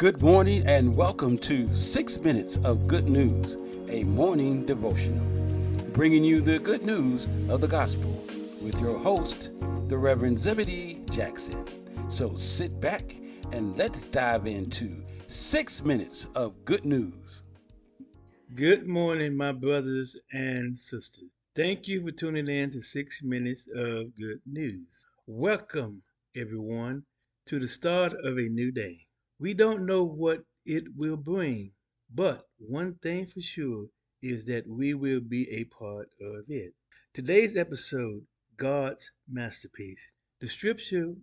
Good morning and welcome to 6 Minutes of Good News, a morning devotional, bringing you the good news of the gospel with your host, the Reverend Zebedee Jackson. So sit back and let's dive into 6 Minutes of Good News. Good morning, my brothers and sisters. Thank you for tuning in to 6 Minutes of Good News. Welcome, everyone, to the start of a new day. We don't know what it will bring, but one thing for sure is that we will be a part of it. Today's episode, God's Masterpiece. The scripture,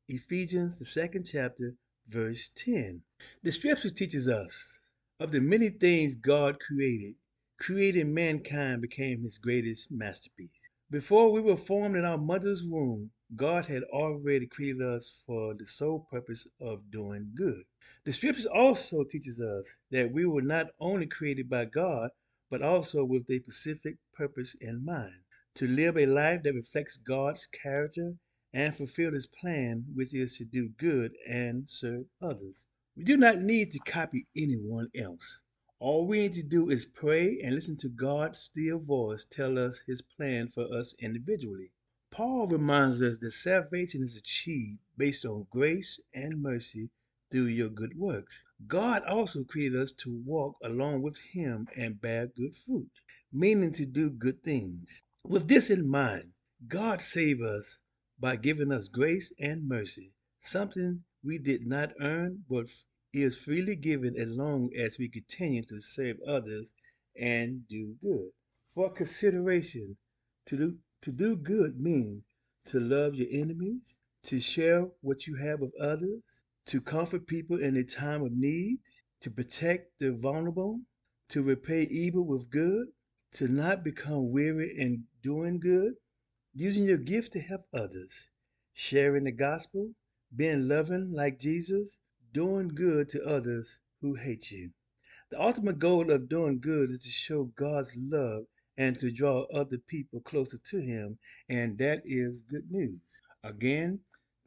Ephesians, the second chapter, verse 10. The scripture teaches us of the many things God creating mankind became his greatest masterpiece. Before we were formed in our mother's womb, God had already created us for the sole purpose of doing good. The scriptures also teaches us that we were not only created by God, but also with a specific purpose in mind, to live a life that reflects God's character and fulfill his plan, which is to do good and serve others. We do not need to copy anyone else. All we need to do is pray and listen to God's still voice tell us his plan for us individually. Paul reminds us that salvation is achieved based on grace and mercy through your good works. God also created us to walk along with him and bear good fruit, meaning to do good things. With this in mind, God saved us by giving us grace and mercy, something we did not earn but is freely given as long as we continue to serve others and do good. For consideration, to do good means to love your enemies, to share what you have with others, to comfort people in a time of need, to protect the vulnerable, to repay evil with good, to not become weary in doing good, using your gift to help others, sharing the gospel, being loving like Jesus, doing good to others who hate you. The ultimate goal of doing good is to show God's love and to draw other people closer to him, and that is good news. Again,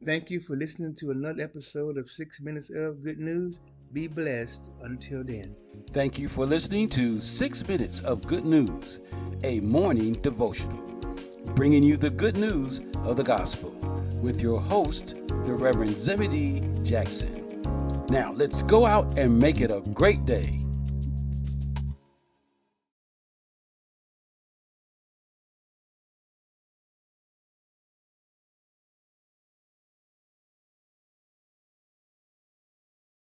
thank you for listening to another episode of 6 Minutes of Good News. Be blessed until then. Thank you for listening to 6 Minutes of Good News, a morning devotional, bringing you the good news of the gospel with your host, the Reverend Zebedee Jackson. Now, let's go out and make it a great day.